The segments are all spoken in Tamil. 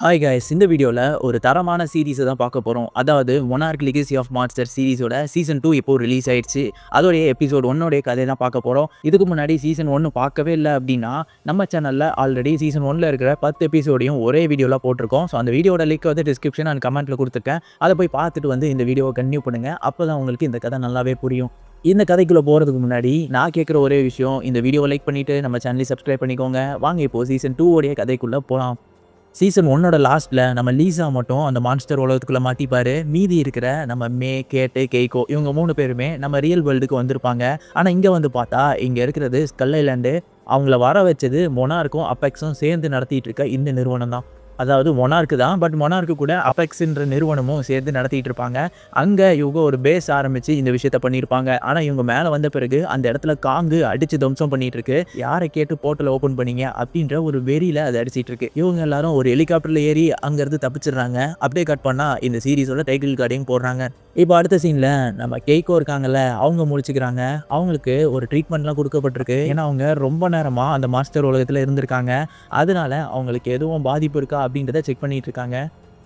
ஹாய் காய்ஸ், இந்த வீடியோவில் ஒரு தரமான சீரீஸை தான் பார்க்க போகிறோம். அதாவது மொனார்க் லெகசி ஆஃப் மான்ஸ்டர் சீரீஸோட சீசன் 2 இப்போ ரிலீஸ் ஆயிடுச்சு. அதோடைய எபிசோட் 1 கதை தான் பார்க்க போகிறோம். இதுக்கு முன்னாடி சீசன் 1 பார்க்கவே இல்லை அப்படின்னா நம்ம சேனலில் ஆல்ரெடி சீசன் 1 இருக்கிற 10 எபிசோடையும் ஒரே வீடியோவில் போட்டிருக்கோம். ஸோ அந்த வீடியோட லிங்க் வந்து டிஸ்கிரிப்ஷன் அண்ட் கமெண்ட்டில் கொடுத்துருக்கேன். அதை போய் பார்த்துட்டு வந்து இந்த வீடியோவை கன்டினியூ பண்ணுங்கள். அப்போ தான் உங்களுக்கு இந்த கதை நல்லாவே புரியும். இந்த கதைக்குள்ளே போகிறதுக்கு முன்னாடி நான் கேட்குற ஒரே விஷயம், இந்த வீடியோவை லைக் பண்ணிவிட்டு நம்ம சேனலை சப்ஸ்கிரைப் பண்ணிக்கோங்க. வாங்க இப்போது சீசன் 2 கதைக்குள்ளே போகலாம். சீசன் 1 லாஸ்ட்டில் நம்ம லீசா மட்டும் அந்த மான்ஸ்டர் உலகத்துக்குள்ளே மாட்டிப்பார். மீதி இருக்கிற நம்ம மே, கேட்டு, கெய்கோ இவங்க 3 பேருமே நம்ம ரியல் வேர்ல்டுக்கு வந்திருப்பாங்க. ஆனால் இங்கே வந்து பார்த்தா இங்கே இருக்கிறது ஸ்கல் ஐலாண்டு. அவங்கள வர வச்சது மொனார்க்கும் அப்பெக்ஸும் சேர்ந்து நடத்திட்டு இருக்க இந்த நிறுவனம் தான். அதாவது மொனார்க்கு தான், பட் மொனார்க்கு கூட அப்பெக்ஸ்ன்ற நிறுவனமும் சேர்ந்து நடத்திட்டு இருப்பாங்க. அங்கே இவங்க ஒரு பேஸ் ஆரம்பித்து இந்த விஷயத்த பண்ணியிருப்பாங்க. ஆனால் இவங்க மேலே வந்த பிறகு அந்த இடத்துல காங்கு அடித்து தம்சம் பண்ணிட்டு இருக்கு. யாரை கேட்டு போர்ட்டலை ஓப்பன் பண்ணீங்க அப்படின்ற ஒரு வெறியில் அதை அடிச்சிட்டு இருக்கு. இவங்க எல்லாரும் ஒரு ஹெலிகாப்டரில் ஏறி அங்கேருந்து தப்பிச்சிடுறாங்க. அப்படியே கட் பண்ணால் இந்த சீரீஸோட டைட்டில் கார்டையும் போடுறாங்க. இப்போ அடுத்த சீனில் நம்ம கெய்கோ இருக்காங்கல்ல, அவங்க முடிச்சுக்கிறாங்க. அவங்களுக்கு ஒரு ட்ரீட்மெண்ட்லாம் கொடுக்கப்பட்டிருக்கு. ஏன்னா அவங்க ரொம்ப நேரமாக அந்த மாஸ்டர் உலகத்தில் இருந்திருக்காங்க. அதனால அவங்களுக்கு எதுவும் பாதிப்பு இருக்கா அப்படின்றத செக் பண்ணிட்டு இருக்காங்க.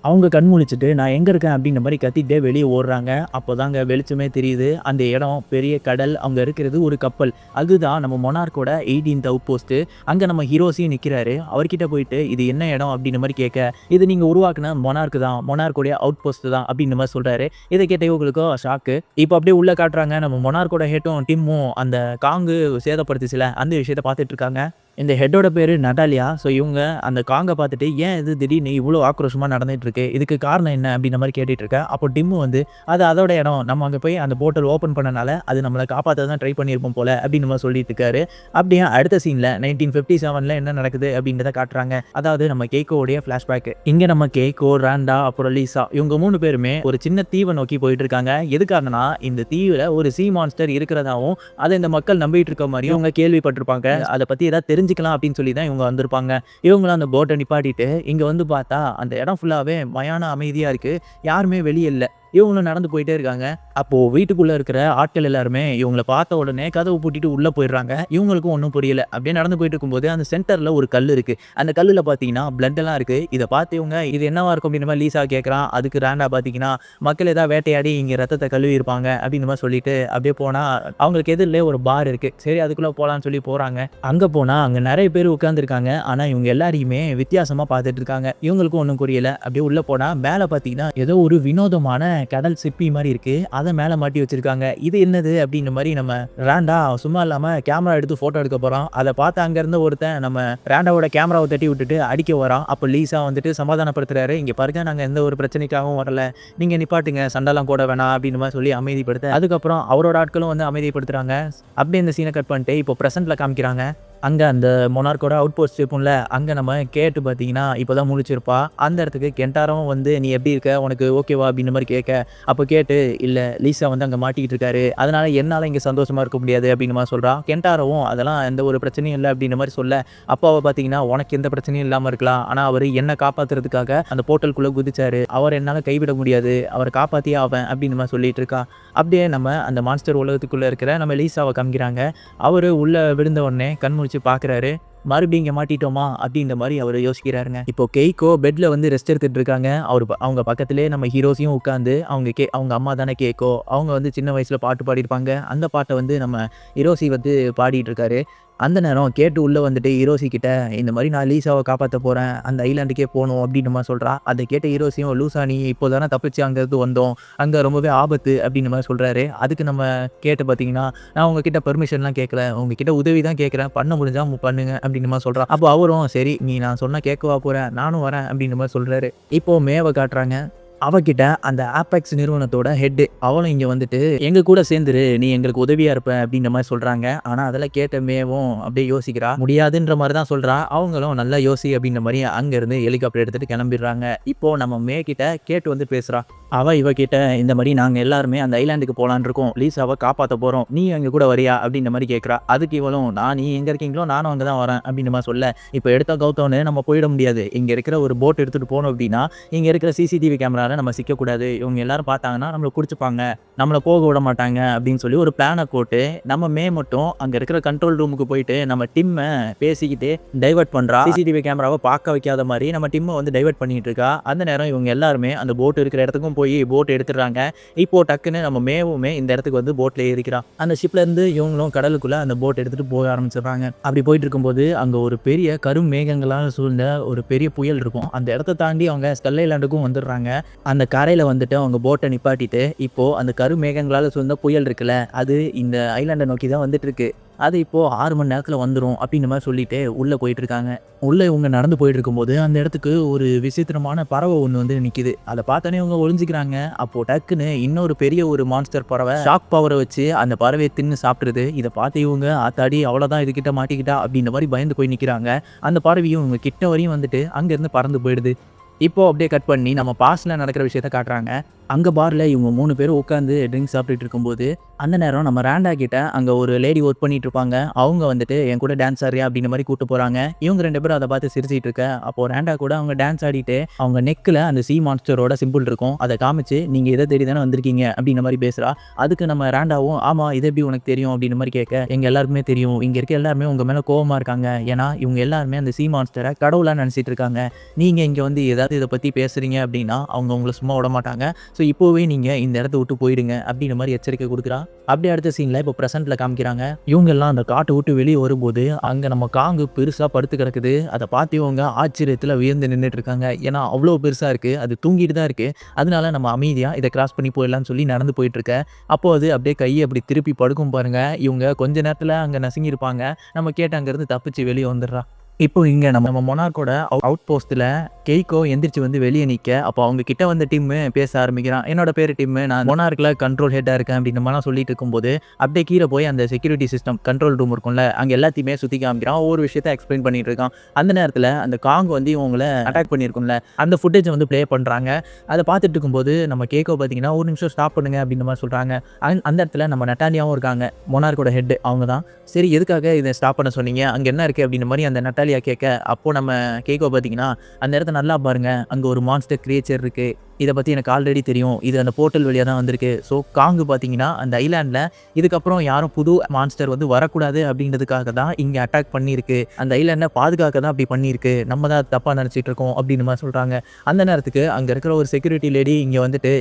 அவங்க கண் முழிச்சிட்டு நான் எங்கே இருக்கேன் அப்படின்ற மாதிரி கத்திக்கிட்டே வெளியே ஓடுறாங்க. அப்போ தாங்க வெளிச்சமே தெரியுது. அந்த இடம் பெரிய கடல், அங்கே இருக்கிறது ஒரு கப்பல். அதுதான் நம்ம மொனார்க்கோட 18th அவுட் போஸ்ட்டு. அங்கே நம்ம ஹீரோஸையும் நிற்கிறாரு. அவர்கிட்ட போயிட்டு இது என்ன இடம் அப்படின்ற மாதிரி கேட்க, இது நீங்கள் உருவாக்குன மொனார்க்கு தான், மொனார்க்கோடைய அவுட் போஸ்ட்டு தான் அப்படின்ற மாதிரி சொல்கிறாரு. இதை கேட்ட இவங்களுக்கும் ஷாக்கு. இப்போ அப்படியே உள்ளே காட்டுறாங்க, நம்ம மொனார்க்கோட ஹெட்டும் டிம்மும் அந்த காங்கு சேதப்படுத்துச்சுல அந்த விஷயத்தை பார்த்துட்டு இருக்காங்க. இந்த ஹெட்டோட பேர் நடாலியா. ஸோ இவங்க அந்த காங்கை பார்த்துட்டு ஏன் இது திடீர்னு இவ்வளோ ஆக்ரோஷமாக நடந்துட்டு இருக்கு, இதுக்கு காரணம் என்ன அப்படின்ற மாதிரி கேட்டுட்டு இருக்கேன். அப்போ டிம்மு வந்து அது அதோட இடம், நம்ம அங்கே போய் அந்த போர்ட்டல் ஓப்பன் பண்ணனால அது நம்மளை காப்பாற்ற தான் ட்ரை பண்ணியிருப்போம் போல அப்படின்னு நம்ம சொல்லிட்டு இருக்காரு. அப்படியே அடுத்த சீனில் 1957 என்ன நடக்குது அப்படின்றத காட்டுறாங்க. அதாவது நம்ம கேக்கோடைய ஃப்ளாஷ்பேக். இங்கே நம்ம கேக்கோ, ராண்டா, அப்புறம் லீசா இவங்க 3 பேருமே ஒரு சின்ன தீவை நோக்கி போயிட்டு இருக்காங்க. எதுக்காகனா இந்த தீவில் ஒரு சீ மான்ஸ்டர் இருக்கிறதாவும் அதை இந்த மக்கள் நம்பிட்டு இருக்க மாதிரியும் இவங்க கேள்விப்பட்டிருப்பாங்க. அதை பற்றி ஏதாவது தெரிஞ்சுக்கலாம் அப்படின்னு சொல்லி தான் இவங்க வந்திருப்பாங்க. இவங்களும் அந்த போட்டை நிப்பாட்டிட்டு இங்கே வந்து பார்த்தா அந்த இடம் ஃபுல்லாகவே மயான அமைதியாக இருக்குது. யாருமே வெளியே இல்லை. இவங்களும் நடந்து போயிட்டே இருக்காங்க. அப்போது வீட்டுக்குள்ளே இருக்கிற ஆட்கள் எல்லாருமே இவங்களை பார்த்த உடனே கதவு பூட்டிட்டு உள்ளே போயிடுறாங்க. இவங்களுக்கும் ஒன்றும் புரியல. அப்படியே நடந்து போயிட்டு இருக்கும்போது அந்த சென்டரில் ஒரு கல் இருக்குது. அந்த கல்லில் பார்த்தீங்கன்னா பிளட்டெல்லாம் இருக்குது. இதை பார்த்து இவங்க இது என்னவா இருக்கும் அப்படின்ற மாதிரி லீசா கேட்குறான். அதுக்கு ராண்டா பார்த்தீங்கன்னா மக்கள் ஏதாவது வேட்டையாடி இங்கே ரத்தத்தை கழுவி இருப்பாங்க அப்படின்ற மாதிரி சொல்லிட்டு அப்படியே போனால் அவங்களுக்கு எதிரிலே ஒரு பார் இருக்குது. சரி அதுக்குள்ளே போகலான்னு சொல்லி போகிறாங்க. அங்கே போனால் அங்கே நிறைய பேர் உட்காந்துருக்காங்க. ஆனால் இவங்க எல்லாரையுமே வித்தியாசமாக பார்த்துட்டு இருக்காங்க. இவங்களுக்கும் ஒன்றும் புரியல. அப்படியே உள்ளே போனால் மேலே பார்த்தீங்கன்னா ஏதோ ஒரு வினோதமான கடல் சிப்பி மாதிரி இருக்கு. அதை மேலே மாட்டி வச்சிருக்காங்க. இது என்னது அப்படின்ற மாதிரி நம்ம ராண்டா சும்மா இல்லாமல் கேமரா எடுத்து ஃபோட்டோ எடுக்க போகிறோம். அதை பார்த்து அங்கேருந்து ஒருத்தன் நம்ம ராண்டாவோட கேமராவை தட்டி விட்டுட்டு அடிக்க வரான். அப்போ லீசா வந்துட்டு சமாதானப்படுத்துறாரு. இங்கே பாருங்க, நாங்கள் எந்த ஒரு பிரச்சனைக்காகவும் வரல, நீங்கள் நிப்பாட்டுங்க, சண்டைலாம் போட வேணாம் அப்படின்னு மாதிரி சொல்லி அமைதிப்படுத்த, அதுக்கப்புறம் அவரோட ஆட்களும் வந்து அமைதிப்படுத்துறாங்க. அப்படியே இந்த சீனை கட் பண்ணிட்டு இப்போ ப்ரெசென்ட்டில் காமிக்கிறாங்க. அங்கே அந்த மொனார்க்கோட அவுட் போஸ்ட் இருக்கும்ல, அங்கே நம்ம கேட்டு பார்த்தீங்கன்னா இப்போ தான் முடிச்சிருப்பா. அந்த இடத்துக்கு கென்டாரும் வந்து நீ எப்படி இருக்க, உனக்கு ஓகேவா அப்படின்ற மாதிரி கேட்க, அப்போ கேட்டு இல்லை லீசா வந்து அங்கே மாட்டிக்கிட்டு இருக்காரு, அதனால் என்னால் இங்கே சந்தோஷமாக இருக்க முடியாது அப்படின்னு மாதிரி சொல்கிறான். கென்டாரவும் அதெல்லாம் எந்த ஒரு பிரச்சனையும் இல்லை அப்படின்ற மாதிரி சொல்ல, அப்பாவை பார்த்தீங்கன்னா உனக்கு எந்த பிரச்சனையும் இல்லாமல் இருக்கலாம், ஆனால் அவர் என்னை காப்பாற்றுறதுக்காக அந்த போர்ட்டலுக்குள்ளே குதிச்சாரு, அவர் என்னால் கைவிட முடியாது, அவரை காப்பாற்றியே ஆவேன் அப்படின்னு மாதிரி சொல்லிட்டு இருக்கா. அப்படியே நம்ம அந்த மான்ஸ்டர் உலகத்துக்குள்ளே இருக்கிற நம்ம லீசாவை காமிக்கிறாங்க. அவர் உள்ளே விழுந்த உடனே கண் பார்க்குறாரு. மறுபடியும் இங்கே மாட்டிட்டோமா அப்படின்ற மாதிரி அவர் யோசிக்கிறாருங்க. இப்போ கெய்கோ பெட்டில் வந்து ரெஸ்ட் எடுத்துகிட்டு இருக்காங்க. அவங்க பக்கத்திலே நம்ம ஹீரோஸையும் உட்காந்து அவங்க அம்மா தானே கேக்கோ, அவங்க வந்து சின்ன வயசில் பாட்டு பாடியிருப்பாங்க. அந்த பாட்டை வந்து நம்ம ஹீரோசி வந்து பாடிட்டு இருக்காரு. அந்த நேரம் கேட்டு உள்ளே வந்துட்டு ஹீரோசி கிட்ட இந்த மாதிரி நான் லீசாவை காப்பாற்ற போகிறேன், அந்த ஐலாண்டுக்கே போகணும் அப்படின்ற மாதிரி சொல்கிறா. அதை கேட்ட ஹீரோஸையும் லூசா நீ இப்போ தானே தப்பிச்சு அங்கேருந்து வந்தோம், அங்கே ரொம்பவே ஆபத்து அப்படின்ற மாதிரி சொல்கிறாரு. அதுக்கு நம்ம கேட்டு பார்த்தீங்கன்னா நான் உங்ககிட்ட பெர்மிஷன்லாம் கேட்கல, உங்ககிட்ட உதவி தான் கேட்குறேன், பண்ண முடிஞ்சால் பண்ணுங்க அப்படின்ற மாதிரி சொல்கிறான். அப்போ அவரும் சரி நீ நான் சொன்னால் கேட்கவா போகிறேன், நானும் வரேன் அப்படின்ற மாதிரி சொல்கிறாரு. இப்போது மேவை காட்டுறாங்க. அவகிட்ட அந்த ஆப்பெக்ஸ் நிறுவனத்தோட ஹெட்டு அவளும் இங்கே வந்துட்டு எங்கள் கூட சேர்ந்துரு, நீ எங்களுக்கு உதவியாக இருப்ப அப்படின்ற மாதிரி சொல்கிறாங்க. ஆனால் அதெல்லாம் கேட்ட மேவும் அப்படியே யோசிக்கிறா. முடியாதுன்ற மாதிரி தான் சொல்கிறா. அவங்களும் நல்லா யோசி அப்படின்ற மாதிரி அங்கேருந்து ஹெலிகாப்டர் எடுத்துகிட்டு கிளம்பிடுறாங்க. இப்போது நம்ம மே கிட்ட கேட்டு வந்து பேசுகிறா. அவள் இவகிட்ட இந்த மாதிரி நாங்கள் எல்லாருமே அந்த ஐலாண்டுக்கு போகலான் இருக்கோம், லீசாவை காப்பாற்ற போகிறோம், நீ எங்கள் கூட வரியா அப்படின்ற மாதிரி கேட்குறா. அதுக்கு இவளும் நீ எங்கே இருக்கீங்களோ நானும் அங்கே தான் வரேன் அப்படின்ற மாதிரி சொல்ல, இப்போ எடுத்த கௌத்தவனு நம்ம போயிட முடியாது, இங்கே இருக்கிற ஒரு போட் எடுத்துகிட்டு போகணும் அப்படின்னா இங்கே இருக்கிற சிசிடிவி கேமரா இவங்களால நம்ம சிக்கக்கூடாது, இவங்க எல்லாரும் பார்த்தாங்கன்னா நம்மள புடிச்சுப்பாங்க, நம்மள போக விட மாட்டாங்க அப்படின்னு சொல்லி ஒரு பிளான போட்டு நம்ம மட்டும் அங்க இருக்கிற கண்ட்ரோல் ரூமுக்கு போயிட்டு நம்ம டிம்ம பேசிக்கிட்டு டைவர்ட் பண்றா. சிசிடிவி கேமராவை பார்க்க வைக்காத மாதிரி நம்ம டிம்ம வந்து டைவர்ட் பண்ணிட்டு இருக்கா. அந்த நேரம் இவங்க எல்லாருமே அந்த போட் இருக்கிற இடத்துக்கும் போய் போட் எடுத்துடுறாங்க. இப்போ டக்குன்னு நம்ம மேவுமே இந்த இடத்துக்கு வந்து போட்ல ஏறிக்கிறா. அந்த ஷிப்ல இருந்து இவங்களும் கடலுக்குள்ள அந்த போட் எடுத்துட்டு போக ஆரம்பிச்சிடுறாங்க. அப்படி போயிட்டு இருக்கும்போது அங்க ஒரு பெரிய கரும் மேகங்களால் சூழ்ந்த ஒரு பெரிய புயல் இருக்கும். அந்த இடத்த தாண்டி அவங்க ஸ்கல் ஐலாண்டுக்கும் வந்துடுறாங்க. அந்த கரையில வந்துட்டு அவங்க போட்டை நிப்பாட்டிட்டு இப்போ அந்த கரும் மேகங்களால் சூழ்ந்த புயல் இருக்குல்ல, அது இந்த ஐலாண்டை நோக்கி தான் வந்துட்டு இருக்கு. அது இப்போ 6 மணி நேரத்தில் வந்துடும் அப்படின்ற மாதிரி சொல்லிட்டு உள்ளே போயிட்டு இருக்காங்க. உள்ளே இவங்க நடந்து போயிட்டு இருக்கும்போது அந்த இடத்துக்கு ஒரு விசித்திரமான பறவை ஒன்று வந்து நிற்கிது. அதை பார்த்தோன்னே இவங்க ஒளிஞ்சிக்கிறாங்க. அப்போ டக்குன்னு இன்னொரு பெரிய ஒரு மான்ஸ்டர் பறவை ஷாக் பவரை வச்சு அந்த பறவையை தின்னு சாப்பிட்ருது. இதை பார்த்து இவங்க ஆத்தாடி அவ்வளோதான் இதுகிட்ட மாட்டிக்கிட்டா அப்படின்ற மாதிரி பயந்து போய் நிற்கிறாங்க. அந்த பறவையும் இவங்க கிட்ட வரையும் வந்துட்டு அங்கேருந்து பறந்து போயிடுது. இப்போ அப்படியே கட் பண்ணி நம்ம பாஸ்ட்ல நடக்கிற விஷயத்த காட்டுறாங்க. அங்கே பாரில் இவங்க 3 பேரும் உட்காந்து ட்ரிங்க்ஸ் சாப்பிட்டுட்டு இருக்கும்போது அந்த நேரம் நம்ம ரேண்டா கிட்ட அங்கே ஒரு லேடி ஒர்க் பண்ணிட்டு இருப்பாங்க. அவங்க வந்துட்டு என் கூட டான்ஸ் ஆடுறியா அப்படின்ற மாதிரி கூப்பிட்டு போகிறாங்க. இவங்க 2 பேரும் அதை பார்த்து சிரிச்சிட்டு இருக்க. அப்போ ரேண்டா கூட அவங்க டான்ஸ் ஆடிட்டு அவங்க நெக்கில் அந்த சி மான்ஸ்டரோட சிம்பிள் இருக்கும், அதை காமிச்சு நீங்கள் இதை தேடி தானே வந்திருக்கீங்க அப்படின்ற மாதிரி பேசுகிறா. அதுக்கு நம்ம ரேண்டாவும் ஆமாம் இது எப்படி உனக்கு தெரியும் அப்படின்ற மாதிரி கேட்க, எங்கள் எல்லாருக்குமே தெரியும், இங்கே இருக்க எல்லாருமே உங்கள் மேலே கோவமாக இருக்காங்க. ஏன்னா இவங்க எல்லாருமே அந்த சி மான்ஸ்டரை கடவுளாக நினச்சிட்டு இருக்காங்க. நீங்கள் இங்கே வந்து ஏதாவது இதை பற்றி பேசுகிறீங்க அப்படின்னா அவங்க உங்களை சும்மா விட மாட்டாங்க. ஸோ இப்போவே நீங்கள் இந்த இடத்த விட்டு போயிடுங்க அப்படின்ற மாதிரி எச்சரிக்கை கொடுக்குறா. அப்படியே அடுத்த சீனில் இப்போ ப்ரெசென்ட்டில் காமிக்கிறாங்க. இவங்க எல்லாம் அந்த காட்டை விட்டு வெளியே வரும்போது அங்கே நம்ம காங்கு பெருசாக படுத்து கிடக்குது. அதை பார்த்து இவங்க ஆச்சரியத்தில் வியந்து நின்றுட்டு இருக்காங்க. ஏன்னா அவ்வளோ பெருசாக இருக்குது, அது தூங்கிட்டு தான் இருக்குது. அதனால நம்ம அமைதியாக இதை கிராஸ் பண்ணி போயிடலாம்னு சொல்லி நடந்து போயிட்டுருக்க. அப்போது அது அப்படியே கையை அப்படி திருப்பி படுக்கும் பாருங்கள். இவங்க கொஞ்ச நேரத்தில் அங்கே நசுங்கியிருப்பாங்க. நம்ம கேட்டு அங்கேருந்து தப்பிச்சு வெளியே வந்துடுறா. இப்போ இங்கே நம்ம மொனார்க்கோட அவுட் போஸ்ட்டில் கெய்கோ எந்திரிச்சு வந்து வெளியே நிற்க, அப்போ அவங்க கிட்ட வந்த டிம்மு பேச ஆரம்பிக்கிறான். என்னோட பேர் டிம்மு, நான் மொனார்க்கில் கண்ட்ரோல் ஹெட்டாக இருக்கேன் அப்படின்ற மாதிரிலாம் சொல்லிட்டு இருக்கும்போது அப்படியே கீழே போய் அந்த செக்யூரிட்டி சிஸ்டம் கண்ட்ரோல் ரூம் இருக்கும்ல, அங்கே எல்லாத்தையுமே சுற்றி காமிக்கிறான். ஒவ்வொரு விஷயத்த எக்ஸ்பிளைன் பண்ணிட்டு இருக்கான். அந்த நேரத்தில் அந்த காங் வந்து இவங்களை அட்டாக் பண்ணியிருக்கும்ல, அந்த ஃபுட்டேஜை வந்து ப்ளே பண்ணுறாங்க. அதை பார்த்துட்டு இருக்கும்போது நம்ம கேக்கோ பார்த்தீங்கன்னா ஒரு நிமிஷம் ஸ்டாப் பண்ணுங்க அப்படின்ற மாதிரி சொல்கிறாங்க. அந்த இடத்துல நம்ம நட்டாலியாவும் இருக்காங்க, மொனார்க்கோட ஹெட் அவங்க தான். சரி எதுக்காக இதை ஸ்டாப் பண்ண சொன்னீங்க, அங்கே என்ன இருக்குது அப்படின்ற மாதிரி அந்த நட்டாலியா கேட்க, அப்போது நம்ம கேக்கோ பார்த்தீங்கன்னா அந்த இடத்த நல்லா பாருங்க, அங்கே ஒரு மான்ஸ்டர் கிரியேச்சர் இருக்குது, இதை பற்றி எனக்கு ஆல்ரெடி தெரியும், இது அந்த போர்ட்டல் வழியாக தான் வந்திருக்கு. ஸோ காங்கு பார்த்தீங்கன்னா அந்த ஐலாண்டில் இதுக்கப்புறம் யாரும் புது மான்ஸ்டர் வந்து வரக்கூடாது அப்படின்றதுக்காக தான் இங்கே அட்டாக் பண்ணியிருக்கு, அந்த ஐலாண்டை பாதுகாக்க தான் அப்படி பண்ணியிருக்கு, நம்ம தான் தப்பாக நினச்சிட்டு இருக்கோம் அப்படின்னு மாதிரி சொல்கிறாங்க. அந்த நேரத்துக்கு அங்கே இருக்கிற ஒரு செக்யூரிட்டி லேடி இங்கே வந்துட்டு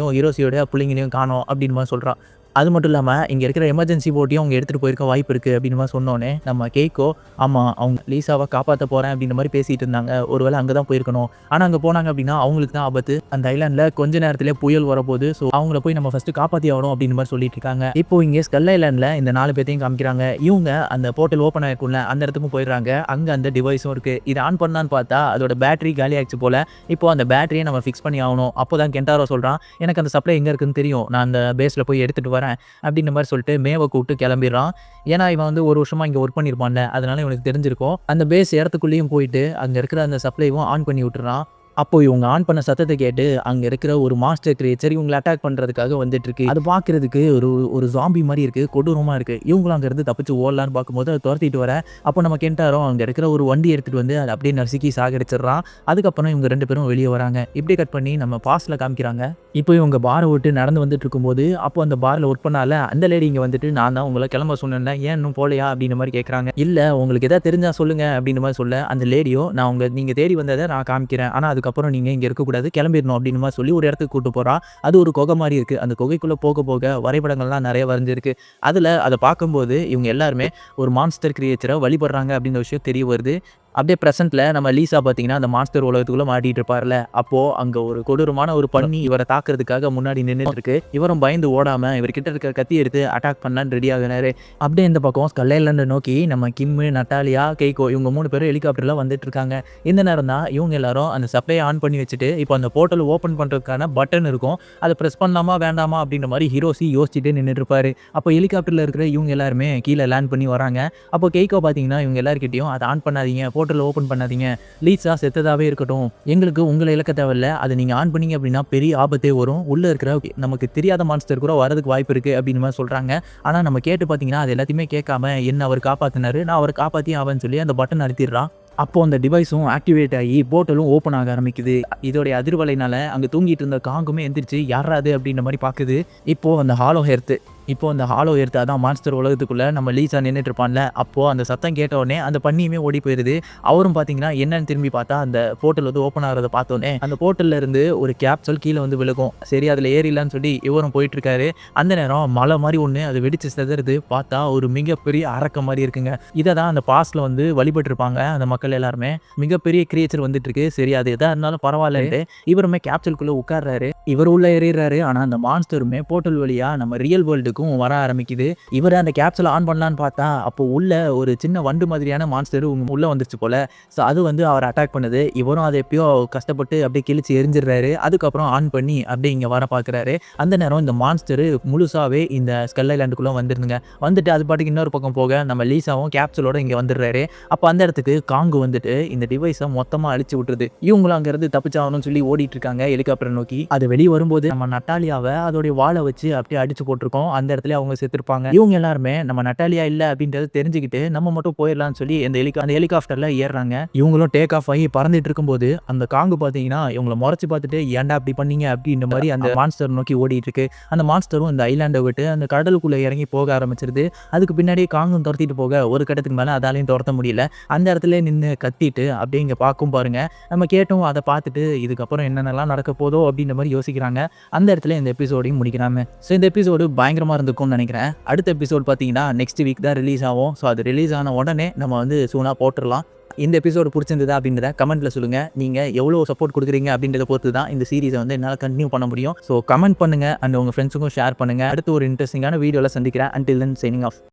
ஹீரோசியோட பிள்ளைங்களையும் காணோம் அப்படின்னு மாதிரி சொல்கிறான். அது மட்டும் இல்லாமல் இங்கே இருக்கிற எமர்ஜென்சி போட்டியும் அவங்க எடுத்துகிட்டு போயிருக்க வாய்ப்பு இருக்குது அப்படின்னு மாதிரி சொன்னோன்னே நம்ம கேக்கோ ஆமாம் அவங்க லீசாவை காப்பாற்ற போகிறேன் அப்படின்ற மாதிரி பேசிகிட்டு இருந்தாங்க, ஒருவேளை அங்கே தான் போயிருக்கணும், ஆனால் அங்கே போனாங்க அப்படின்னா அவங்களுக்கு தான் ஆபத்து, அந்த ஐலாண்டில் கொஞ்ச நேரத்திலே புயல் வரப்போகுது, ஸோ அவங்கள போய் நம்ம ஃபஸ்ட்டு காப்பாற்றி ஆகணும் அப்படின்னு மாதிரி சொல்லிட்டு இருக்காங்க. இப்போ இங்கே ஸ்கல் ஐலாண்டில் இந்த 4 பேர்த்தையும் காமிக்கிறாங்க. இவங்க அந்த போர்ட்டல் ஓப்பன் ஆகிருக்கும்ல அந்த இடத்துக்கும் போயிடுறாங்க. அங்கே அந்த டிவைஸும் இருக்குது. இதை ஆன் பண்ணான்னு பார்த்தா அதோட பேட்டரி காலி ஆகிடுச்சு போல். இப்போ அந்த பேட்டரியை நம்ம ஃபிக்ஸ் பண்ணி ஆகணும். அப்போ தான் கென்டாரோ சொல்கிறான், எனக்கு அந்த சப்ளை எங்கே இருக்குன்னு தெரியும், நான் அந்த பேஸில் போய் எடுத்துகிட்டு வரேன் அப்படின்ற மாதிரி சொல்லிட்டு மேவை கூப்பிட்டு கிளம்பிடுறான். ஏன்னா இவன் வந்து ஒரு வருஷமாக இங்கே ஒர்க் பண்ணியிருப்பான்ல, அதனால இவனுக்கு தெரிஞ்சிருக்கும். அந்த பேஸ் இடத்துக்குள்ளேயும் போயிட்டு அங்கே இருக்கிற அந்த சப்ளைவும் ஆன் பண்ணி விட்டுறான். அப்போ இவங்க ஆன் பண்ண சத்தத்தை கேட்டு அங்கே இருக்கிற ஒரு மாஸ்டர் கிரியேச்சர் இவங்களை அட்டாக் பண்ணுறதுக்காக வந்துட்டு இருக்கு. அது பார்க்கறதுக்கு ஒரு ஜாம்பி மாதிரி இருக்குது, கொடூரமாக இருக்குது. இவங்களும் அங்கேருந்து தப்பிச்சு ஓடலான்னு பார்க்கும்போது அதை துரத்திட்டு வர, அப்போ நம்ம கென்டாரோ அங்கே இருக்கிற ஒரு வண்டி எடுத்துகிட்டு வந்து அதை அப்படியே நசுக்கி சாகடிச்சிடுறான். அதுக்கப்புறம் இவங்க 2 பேரும் வெளியே வராங்க. இப்படி கட் பண்ணி நம்ம பாஸ்டில் காமிக்கிறாங்க. இப்போ இவங்க பாரை விட்டு நடந்து வந்துட்டு இருக்கும்போது அப்போ அந்த பாரில் ஒர்க் பண்ணால அந்த லேடி இங்கே வந்துட்டு நான் தான் உங்களை கிளம்ப சொன்னேன், ஏன் இன்னும் போலையா அப்படின்ற மாதிரி கேட்குறாங்க. இல்லை உங்களுக்கு எதாவது தெரிஞ்சால் சொல்லுங்கள் அப்படின்ற மாதிரி சொல்ல, அந்த லேடியோ நான் நீங்கள் தேடி வந்ததை நான் காமிக்கிறேன், ஆனால் அதுக்கப்புறம் நீங்கள் இங்கே இருக்கக்கூடாது, கிளம்பிடணும் அப்படின்னு மாதிரி சொல்லி ஒரு இடத்துக்கு கூட்டு போகிறா. அது ஒரு குகை மாதிரி இருக்குது. அந்த குகைக்குள்ளே போக போக வரைபடங்கள்லாம் நிறைய வரைஞ்சிருக்கு. அதில் அதை பார்க்கும்போது இவங்க எல்லாருமே ஒரு மான்ஸ்டர் கிரியேச்சரை வழிபடுறாங்க அப்படின்ற விஷயம் தெரிய வருது. அப்படியே ப்ரெசென்ட்டில் நம்ம லீசா பார்த்தீங்கன்னா அந்த மாஸ்டர் உலகத்துக்குள்ளே மாட்டிகிட்டு இருப்பார்ல, அப்போது அங்கே ஒரு கொடூரமான ஒரு பண்ணி இவரை தாக்குறதுக்காக முன்னாடி நின்றுட்டு இருக்கு. இவரும் பயந்து ஓடாமல் இவர்கிட்ட இருக்க கத்தி எடுத்து அட்டாக் பண்ணலான்னு ரெடி ஆகினாரு. அப்படியே இந்த பக்கம் ஸ்கல் ஐலாண்டை நோக்கி நம்ம கிம்மு, நட்டாலியா, கெய்கோ இவங்க 3 பேரும் ஹெலிகாப்டரில் வந்துட்டு இருக்காங்க. இந்த நேரம் தான் இவங்க எல்லாரும் அந்த சப்ளையை ஆன் பண்ணி வச்சுட்டு இப்போ அந்த போர்ட்டல் ஓப்பன் பண்ணுறதுக்கான பட்டன் இருக்கும், அதை ப்ரெஸ் பண்ணலாமா வேண்டாமா அப்படின்ற மாதிரி ஹீரோசி யோசிச்சுட்டு நின்றுட்டு இருப்பாரு. அப்போ ஹெலிகாப்டரில் இருக்கிற இவங்க எல்லாருமே கீழே லேண்ட் பண்ணி வராங்க. அப்போ கெய்கோ பார்த்தீங்கன்னா இவங்க எல்லாருக்கிட்டையும் அதை ஆன் பண்ணாதீங்க, போர்ட்டல் ஓப்பன் பண்ணாதீங்க, லீசா செத்ததாகவே இருக்கட்டும், எங்களுக்கு உங்களை இழக்க தேவையில்ல, அதை நீங்கள் ஆன் பண்ணீங்க அப்படின்னா பெரிய ஆபத்தே வரும், உள்ளே இருக்கிற நமக்கு தெரியாத மான்ஸ்டர் கூட வரதுக்கு வாய்ப்பு இருக்குது அப்படின்னு மாதிரி சொல்கிறாங்க. ஆனால் நம்ம கேட்டு பார்த்தீங்கன்னா அது எல்லாத்தையுமே கேட்காம என்ன அவர் காப்பாற்றினாரு, நான் அவரை காப்பாற்றி ஆவேன்னு சொல்லி அந்த பட்டன் அழுத்திடுறான். அப்போ அந்த டிவைஸும் ஆக்டிவேட் ஆகி போர்ட்டலும் ஓப்பன் ஆக ஆரம்பிக்குது. இதோடைய அதிர்வலைனால அங்க தூங்கிட்டு இருந்த காங்குமே எந்திரிச்சு யார்ரா அது அப்படின்ற மாதிரி பாக்குது. இப்போ அந்த ஹாலோ எர்த் அதான் மான்ஸ்டர் உலகத்துக்குள்ள நம்ம லீசா நின்னுட்டு இருப்பான்ல, அப்போ அந்த சத்தம் கேட்ட உடனே அந்த பன்னியுமே ஓடி போயிருது. அவரும் பாத்தீங்கன்னா என்னன்னு திரும்பி பார்த்தா அந்த போர்ட்டல் வந்து ஓப்பன் ஆகிறத பார்த்தோன்னே அந்த போர்ட்டல்ல இருந்து ஒரு கேப்சூல் கீழே வந்து விழுகும். சரி அதுல ஏறிடலான்னு சொல்லி இவரும் போயிட்டு இருக்காரு. அந்த நேரம் மலை மாதிரி ஒன்று அது வெடிச்சு சிதறுது. பார்த்தா ஒரு மிகப்பெரிய அரக்க மாதிரி இருக்குங்க. இதை தான் அந்த பாஸ்ட்ல வந்து வழிபட்டு இருப்பாங்க அந்த மக்கள் எல்லாருமே. மிகப்பெரிய கிரியேச்சர் வந்துட்டு இருக்கு. சரி அது எதா இருந்தாலும் பரவாயில்லன்ட்டு இவருமே கேப்சூல்குள்ள உட்கார்றாரு. இவர் உள்ள ஏறிடுறாரு. ஆனா அந்த மான்ஸ்டருமே போர்ட்டல் வழியா நம்ம ரியல் வேர்ல்டுக்கும் வர ஆரம்பிக்குது. இவர் அந்த கேப்சூலை ஆன் பண்ணலான்னு பார்த்தா அப்போ உள்ள ஒரு சின்ன வண்டு மாதிரியான மான்ஸ்டர் உள்ள வந்துருச்சு போல. ஸோ அது வந்து அவர் அட்டாக் பண்ணுது. இவரும் அதை எப்பயோ கஷ்டப்பட்டு அப்படியே கிழிச்சு எரிஞ்சிடுறாரு. அதுக்கப்புறம் ஆன் பண்ணி அப்படியே இங்கே வர பார்க்குறாரு. அந்த நேரம் இந்த மான்ஸ்டர் முழுசாவே இந்த ஸ்கல் ஐலாண்டுக்குள்ள வந்துருந்துங்க. வந்துட்டு அது பாட்டுக்கு இன்னொரு பக்கம் போக நம்ம லீசாவும் கேப்சூலோட இங்கே வந்துடுறாரு. அப்போ அந்த இடத்துக்கு காங்கு வந்துட்டு இந்த டிவைஸை மொத்தமாக அழிச்சு விட்டுருது. இவங்களும் அங்கேருந்து தப்பிச்சாகணும்னு சொல்லி ஓடிட்டு இருக்காங்க ஹெலிகாப்டர் நோக்கி. அது வெளியே வரும்போது நம்ம நட்டாலியாவை அதோடைய வாழை வச்சு அப்படியே அடிச்சு போட்டிருக்கோம். அந்த இடத்துல அவங்க செத்துருப்பாங்க. இவங்க எல்லாருமே நம்ம நட்டாலியா இல்லை அப்படின்றத தெரிஞ்சுக்கிட்டு நம்ம மட்டும் போயிடலாம்னு சொல்லி அந்த ஹெலிகாப்டர்ல ஏறுறாங்க. இவங்களும் டேக் ஆஃப் ஆகி பறந்துட்டு இருக்கும்போது அந்த காங்கு பார்த்தீங்கன்னா இவங்களை முறைச்சு பார்த்துட்டு ஏன்டா அப்படி பண்ணீங்க அப்படின்ற மாதிரி அந்த மான்ஸ்டர் நோக்கி ஓடிட்டு இருக்கு. அந்த மான்ஸ்டரும் இந்த ஐலாண்டை விட்டு அந்த கடலுக்குள்ள இறங்கி போக ஆரம்பிச்சிருது. அதுக்கு பின்னாடி காங்கும் துரத்திட்டு போக ஒரு கட்டத்துக்கு மேலே அதாலையும் துரத்த முடியல. அந்த இடத்துல நின்று கத்திட்டு அப்படியே இங்கே பார்க்கும் பாருங்க. நம்ம கேட்டோம் அதை பார்த்துட்டு இதுக்கப்புறம் என்னென்னலாம் நடக்க போதோ அப்படின்ற மாதிரி யோசிக்கிறாங்க. அந்த இடத்துல இந்த எபிசோடையும் முடிக்கிறாங்க. ஸோ இந்த எபிசோடு பயங்கரமாக இருந்திருக்கும்னு நினைக்கிறேன். அடுத்த எபிசோட் பார்த்தீங்கன்னா நெக்ஸ்ட் வீக் தான் ரிலீஸ் ஆகும். ஸோ அது ரிலீஸ் ஆன உடனே நம்ம வந்து சூனாக போட்டுடலாம். இந்த எபிசோடு பிடிச்சிருந்ததா அப்படின்றத கமெண்ட்டில் சொல்லுங்கள். நீங்கள் எவ்வளோ சப்போர்ட் கொடுக்குறீங்க அப்படின்றத பொறுத்து தான் இந்த சீரிஸை வந்து என்னால் கண்டினியூ பண்ண முடியும். ஸோ கமெண்ட் பண்ணுங்கள் அண்ட் உங்கள் ஃப்ரெண்ட்ஸுக்கும் ஷேர் பண்ணுங்கள். அடுத்து ஒரு இன்ட்ரெஸ்டிங்கான வீடியோவில் சந்திக்கிறேன். Until then signing off.